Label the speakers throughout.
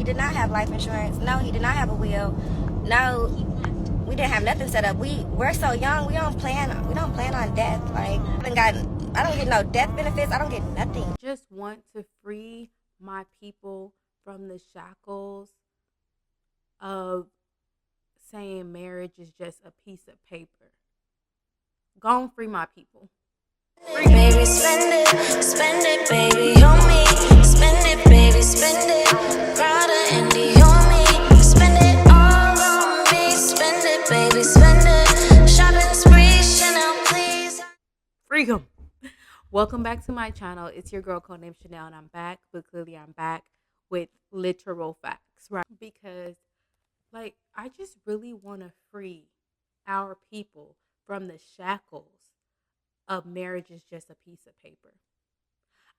Speaker 1: did not have life insurance. No, he did not have a will. No, we didn't have nothing set up. We're so young. We don't plan on death. Like, I don't get no death benefits. I don't get nothing.
Speaker 2: Just want to free my people from the shackles of saying marriage is just a piece of paper. Go and free my people.
Speaker 3: Baby, spend it, baby, on me. Spend it, baby, spend it. Prada and on me. Spend it all on me. Spend it, baby, spend it. Shopping spree, Chanel, please.
Speaker 2: Freedom. Welcome back to my channel. It's your girl Codenamechanel, and I'm back, but clearly I'm back with literal facts, right? Because, like, I just really want to free our people from the shackles of marriage is just a piece of paper.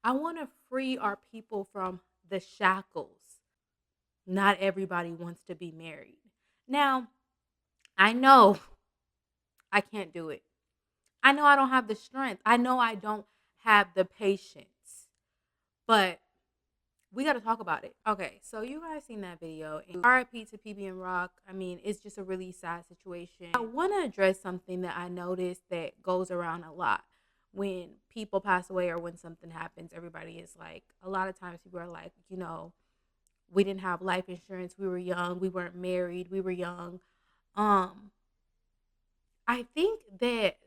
Speaker 2: I want to free our people from the shackles. Not everybody wants to be married. Now, I know I can't do it. I know I don't have the strength. I know I don't have the patience. But we got to talk about it. Okay, so you guys seen that video. And RIP to PB and Rock. I mean, it's just a really sad situation. I want to address something that I noticed that goes around a lot. When people pass away or when something happens, everybody is like, a lot of times people are like, you know, we didn't have life insurance. We were young. We weren't married. We were young. I think that,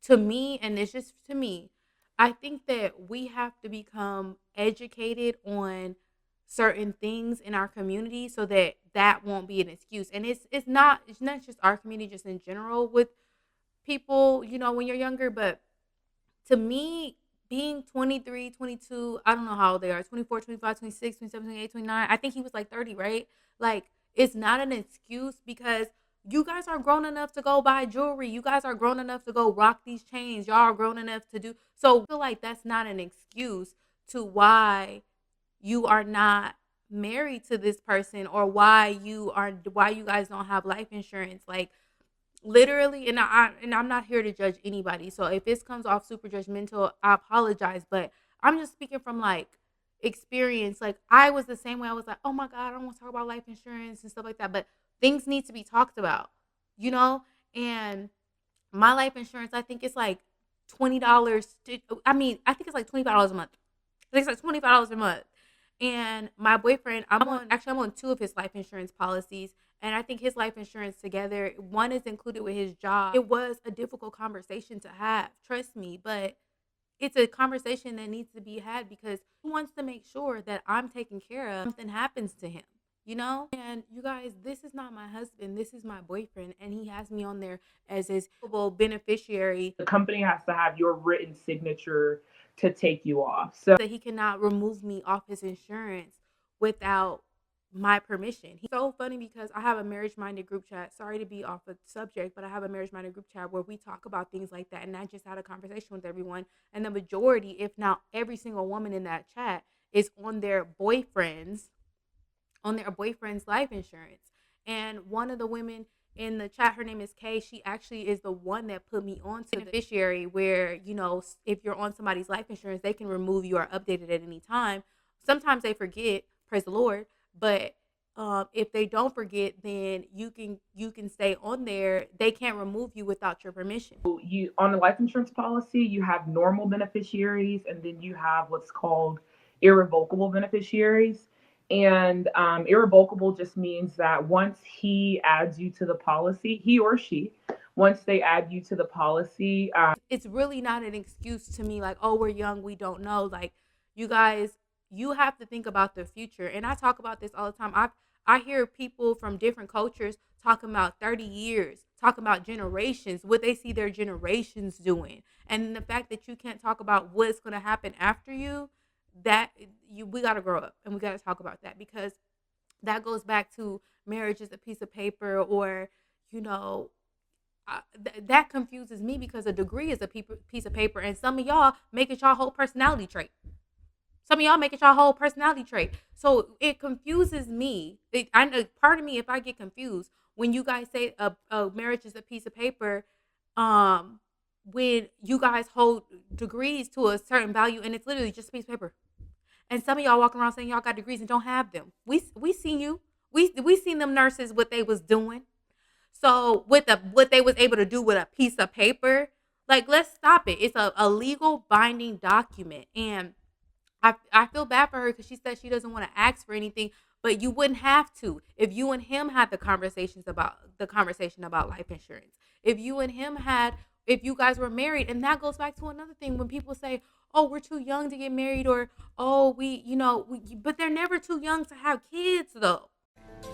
Speaker 2: to me, and it's just to me, I think that we have to become educated on certain things in our community so that that won't be an excuse. And it's not just our community, just in general with people, you know, when you're younger. But to me, being 23, 22, I don't know how old they are, 24, 25, 26, 27, 28, 29. I think he was like 30, right? Like, it's not an excuse because you guys are grown enough to go buy jewelry. You guys are grown enough to go rock these chains. Y'all are grown enough to do. So I feel like that's not an excuse to why you are not married to this person or why you guys don't have life insurance. Like, literally, and I'm not here to judge anybody. So if this comes off super judgmental, I apologize. But I'm just speaking from like experience. Like, I was the same way. I was like, oh my God, I don't want to talk about life insurance and stuff like that. But things need to be talked about, you know? And my life insurance, I think it's like $20. I think it's like $25 a month. I think it's like $25 a month. And my boyfriend, I'm on two of his life insurance policies. And I think his life insurance together, one is included with his job. It was a difficult conversation to have, trust me. But it's a conversation that needs to be had because he wants to make sure that I'm taken care of if something happens to him, you know? And you guys, this is not my husband. This is my boyfriend. And he has me on there as his beneficiary.
Speaker 4: The company has to have your written signature to take you off. So
Speaker 2: that he cannot remove me off his insurance without my permission. He's so funny because I have a marriage-minded group chat. Sorry to be off the subject, but I have a marriage-minded group chat where we talk about things like that. And I just had a conversation with everyone. And the majority, if not every single woman in that chat, is on their boyfriend's life insurance. And one of the women in the chat, her name is Kay. She actually is the one that put me on to the beneficiary where, you know, if you're on somebody's life insurance, they can remove you or update it at any time. Sometimes they forget, praise the Lord. But if they don't forget, then you can stay on there. They can't remove you without your permission.
Speaker 4: you, on the life insurance policy, you have normal beneficiaries, and then you have what's called irrevocable beneficiaries. And irrevocable just means that once he adds you to the policy, he or she, once they add you to the policy,
Speaker 2: it's really not an excuse to me. Like, oh, we're young, we don't know. Like, you guys, you have to think about the future. And I talk about this all the time. I hear people from different cultures talking about 30 years, talking about generations, what they see their generations doing. And the fact that you can't talk about what's going to happen after you, we got to grow up and we got to talk about that, because that goes back to marriage is a piece of paper, or, you know, that confuses me because a degree is a piece of paper, and some of y'all make it y'all whole personality trait. So it confuses me. I know, pardon me if I get confused when you guys say a marriage is a piece of paper. When you guys hold degrees to a certain value and it's literally just a piece of paper. And some of y'all walking around saying y'all got degrees and don't have them. We seen you. We seen them nurses what they was doing. So with what they was able to do with a piece of paper, like, let's stop it. It's a legal binding document. And I feel bad for her because she said she doesn't want to ask for anything, but you wouldn't have to if you and him had the conversation about life insurance. If you and him if you guys were married, and that goes back to another thing when people say, "Oh, we're too young to get married," or "Oh, but they're never too young to have kids, though.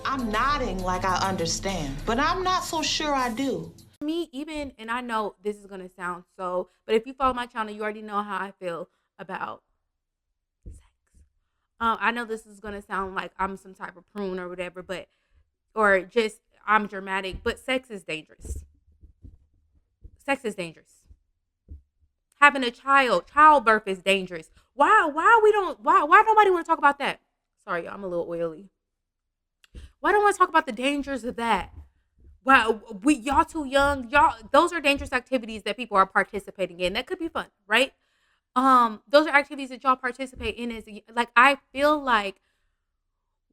Speaker 5: I'm nodding like I understand, but I'm not so sure I do.
Speaker 2: Me, even, and I know this is gonna sound but if you follow my channel, you already know how I feel about sex. I know this is gonna sound like I'm some type of prune or whatever, or just I'm dramatic, but sex is dangerous. Sex is dangerous. Having a childbirth is dangerous. Why nobody want to talk about that? Sorry, I'm a little oily. Why don't want to talk about the dangers of that? Wow, y'all too young. Those are dangerous activities that people are participating in. That could be fun, right? Those are activities that y'all participate in. I feel like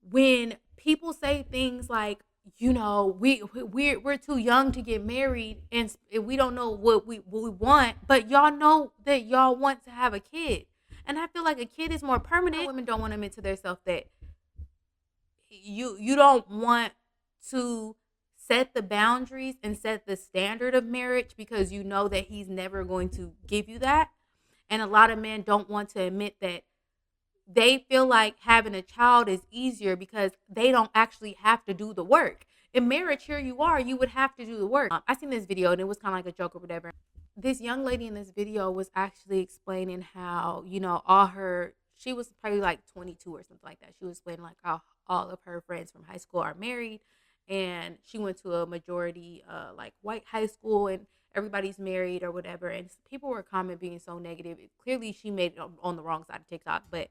Speaker 2: when people say things like, we're too young to get married and we don't know what we want, but y'all know that y'all want to have a kid. And I feel like a kid is more permanent. Women don't want to admit to themselves that you don't want to set the boundaries and set the standard of marriage because you know that he's never going to give you that. And a lot of men don't want to admit that they feel like having a child is easier because they don't actually have to do the work. In marriage, here you are, you would have to do the work. I seen this video and it was kind of like a joke or whatever. This young lady in this video was actually explaining how, she was probably like 22 or something like that. She was explaining like how all of her friends from high school are married, and she went to a majority like white high school and everybody's married or whatever. And people were commenting being so negative. Clearly she made it on the wrong side of TikTok, but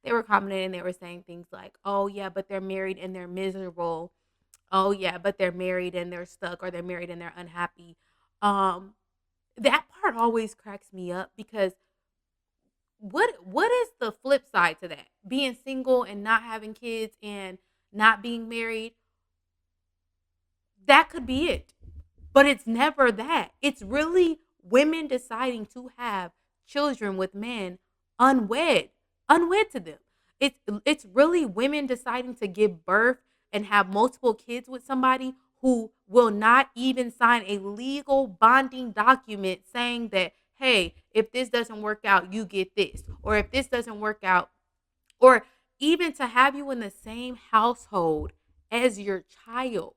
Speaker 2: they were commenting and they were saying things like, "Oh yeah, but they're married and they're miserable. Oh yeah, but they're married and they're stuck, or they're married and they're unhappy." That part always cracks me up because what is the flip side to that? Being single and not having kids and not being married. That could be it. But it's never that. It's really women deciding to have children with men unwed to them. It's really women deciding to give birth and have multiple kids with somebody who will not even sign a legal bonding document saying that, hey, if this doesn't work out, you get this. Or if this doesn't work out, or even to have you in the same household as your child,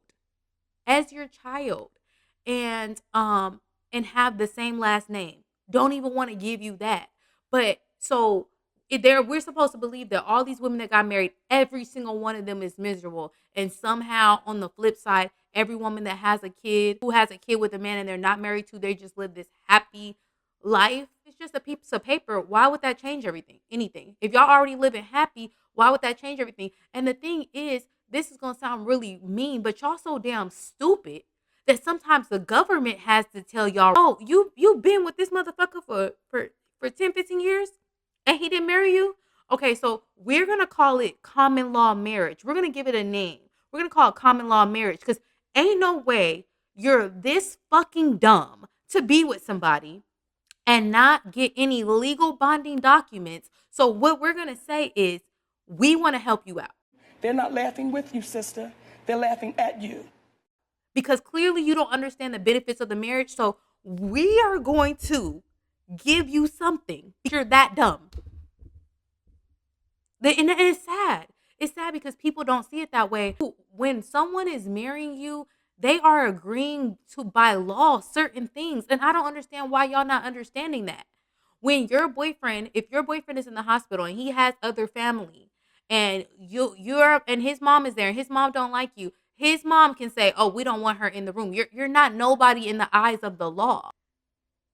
Speaker 2: and have the same last name. Don't even want to give you that. But so we're supposed to believe that all these women that got married, every single one of them is miserable. And somehow on the flip side, every woman that has a kid, who has a kid with a man and they're not married to, they just live this happy life. It's just a piece of paper. Why would that change anything? If y'all already living happy, why would that change everything? And the thing is, this is going to sound really mean, but y'all so damn stupid that sometimes the government has to tell y'all, "Oh, you've been with this motherfucker for 10, 15 years and he didn't marry you? Okay, so we're going to call it common law marriage. We're going to give it a name. We're going to call it common law marriage because ain't no way you're this fucking dumb to be with somebody and not get any legal bonding documents. So what we're going to say is, we want to help you out."
Speaker 6: They're not laughing with you, sister. They're laughing at you.
Speaker 2: Because clearly you don't understand the benefits of the marriage. So we are going to give you something. You're that dumb. And it's sad. It's sad because people don't see it that way. When someone is marrying you, they are agreeing to, by law, certain things. And I don't understand why y'all not understanding that. When if your boyfriend is in the hospital and he has other family, and and his mom is there and his mom don't like you, his mom can say, "Oh, we don't want her in the room." You're not nobody in the eyes of the law.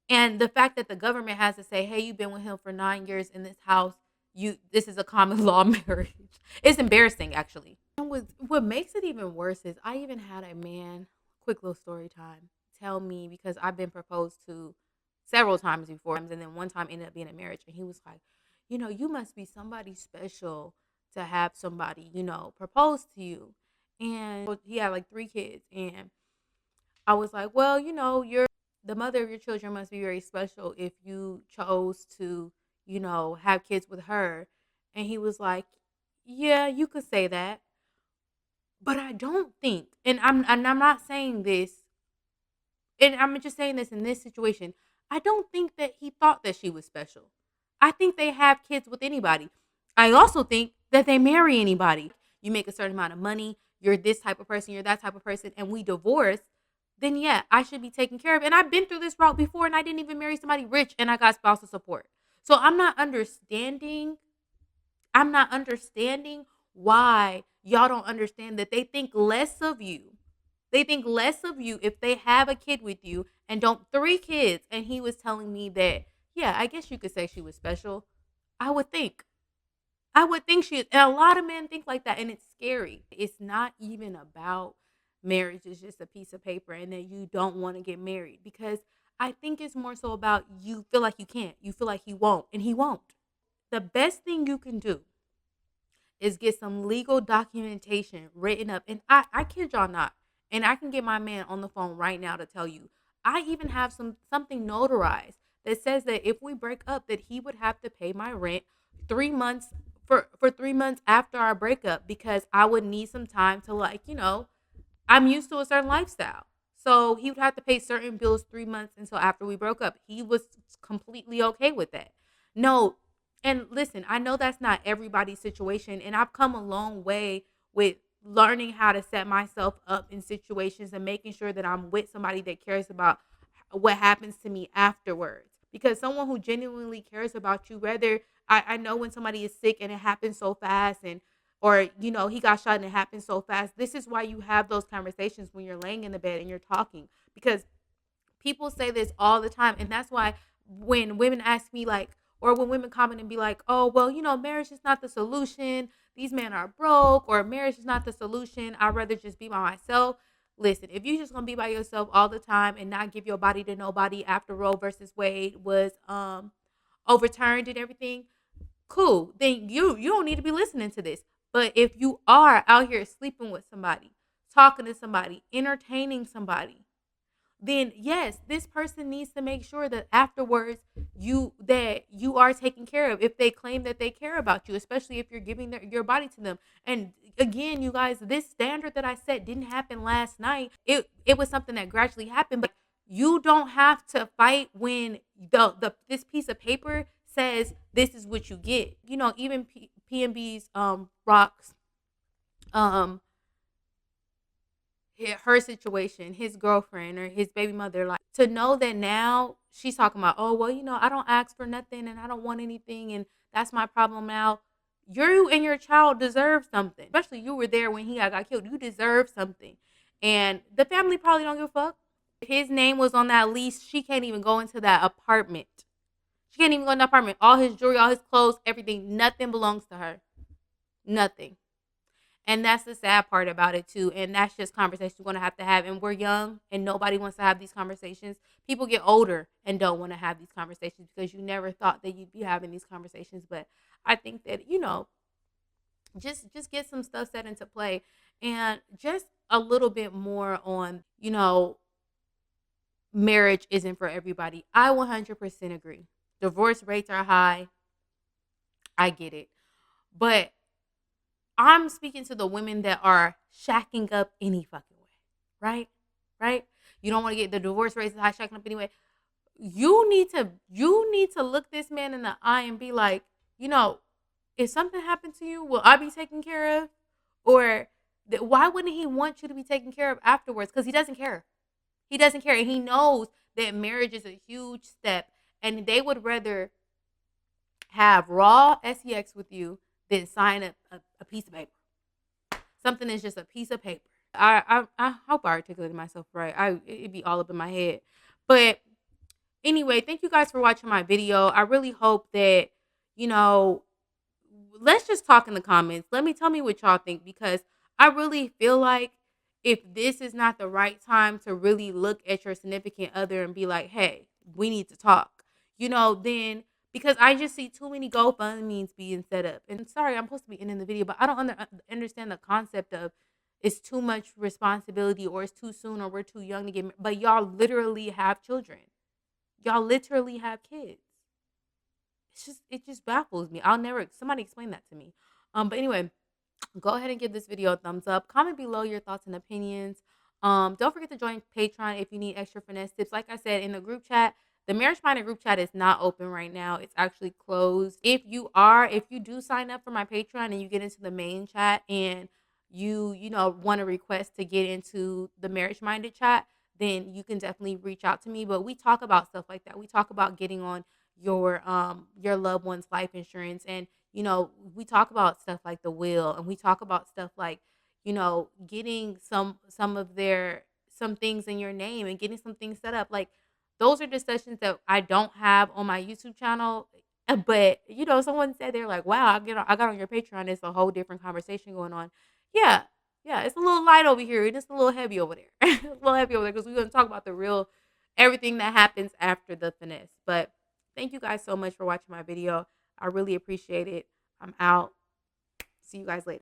Speaker 2: And the fact that the government has to say, "Hey, you've been with him for 9 years in this house. This is a common law marriage." It's embarrassing, actually. And what makes it even worse is I even had a man, quick little story time, tell me, because I've been proposed to several times before, and then one time ended up being a marriage, and he was like, you must be somebody special to have somebody, propose to you. And he had like 3 kids. And I was like, well, you're the mother of your children must be very special if you chose to, have kids with her. And he was like, yeah, you could say that. But I don't think, and I'm not saying this, and I'm just saying this in this situation. I don't think that he thought that she was special. I think they have kids with anybody. I also think that they marry anybody. You make a certain amount of money, you're this type of person, you're that type of person, and we divorce, then yeah, I should be taken care of. And I've been through this route before, and I didn't even marry somebody rich and I got spousal support. So I'm not understanding why y'all don't understand that they think less of you. They think less of you if they have a kid with you and don't 3 kids. And he was telling me that, yeah, I guess you could say she was special. I would think. I would think she is. And a lot of men think like that, and it's scary. It's not even about marriage. It's just a piece of paper and that you don't want to get married, because I think it's more so about you feel like you can't. You feel like he won't, and he won't. The best thing you can do is get some legal documentation written up. And I kid y'all not. And I can get my man on the phone right now to tell you. I even have something notarized that says that if we break up, that he would have to pay my rent 3 months for 3 months after our breakup, because I would need some time to, like, I'm used to a certain lifestyle. So he would have to pay certain bills 3 months until after we broke up. He was completely okay with that. No, and listen, I know that's not everybody's situation, and I've come a long way with learning how to set myself up in situations and making sure that I'm with somebody that cares about what happens to me afterwards. Because someone who genuinely cares about you, whether I know when somebody is sick and it happens so fast, and or he got shot and it happens so fast. This is why you have those conversations when you're laying in the bed and you're talking, because people say this all the time. And that's why when women ask me, like, or when women comment and be like, oh, well, marriage is not the solution, these men are broke, or marriage is not the solution, I'd rather just be by myself. Listen, if you're just gonna be by yourself all the time and not give your body to nobody after Roe versus Wade was overturned and everything, cool, then you don't need to be listening to this. But if you are out here sleeping with somebody, talking to somebody, entertaining somebody, then yes, this person needs to make sure that afterwards you are taken care of if they claim that they care about you, especially if you're giving your body to them. And again, you guys, this standard that I set didn't happen last night. It was something that gradually happened, but you don't have to fight when the this piece of paper says this is what you get. Even PNB's rocks her situation, his girlfriend or his baby mother, like, to know that now she's talking about, oh, well, I don't ask for nothing and I don't want anything, and that's my problem now. You and your child deserve something, especially you were there when he got killed. You deserve something. And the family probably don't give a fuck. If his name was on that lease, she can't even go into that apartment. She can't even go in the apartment. All his jewelry, all his clothes, everything, nothing belongs to her. Nothing. And that's the sad part about it too. And that's just conversations we're going to have. And we're young and nobody wants to have these conversations. People get older and don't want to have these conversations because you never thought that you'd be having these conversations. But I think that, just get some stuff set into play, and just a little bit more on, marriage isn't for everybody. I 100% agree. Divorce rates are high. I get it. But I'm speaking to the women that are shacking up any fucking way, right? Right? You don't want to get the divorce rates high, shacking up anyway. You need to look this man in the eye and be like, if something happened to you, will I be taken care of? Or why wouldn't he want you to be taken care of afterwards? Because he doesn't care. He doesn't care. And he knows that marriage is a huge step, and they would rather have raw sex with you than sign a piece of paper. Something that's just a piece of paper. I hope I articulated myself right. It'd be all up in my head. But anyway, thank you guys for watching my video. I really hope that, let's just talk in the comments. Tell me what y'all think, because I really feel like if this is not the right time to really look at your significant other and be like, hey, we need to talk, then because I just see too many GoFundMe's being set up. And sorry, I'm supposed to be ending the video, but I don't understand the concept of it's too much responsibility or it's too soon or we're too young to get married. But y'all literally have children. Y'all literally have kids. It just baffles me. Somebody explain that to me. But anyway, go ahead and give this video a thumbs up. Comment below your thoughts and opinions. Don't forget to join Patreon if you need extra finesse tips. Like I said in the group chat, the Marriage Minded group chat is not open right now. It's actually closed. If you do sign up for my Patreon and you get into the main chat and you want to request to get into the Marriage Minded chat, then you can definitely reach out to me. But we talk about stuff like that. We talk about getting on your loved one's life insurance, and we talk about stuff like the will, and we talk about stuff like, getting some things in your name and getting some things set up. Like, those are discussions that I don't have on my YouTube channel. But someone said, they're like, wow, I got on your Patreon. It's a whole different conversation going on. Yeah. Yeah, it's a little light over here and it's a little heavy over there. It's a little heavy over there because we're going to talk about the real, everything that happens after the finesse. But thank you guys so much for watching my video. I really appreciate it. I'm out. See you guys later.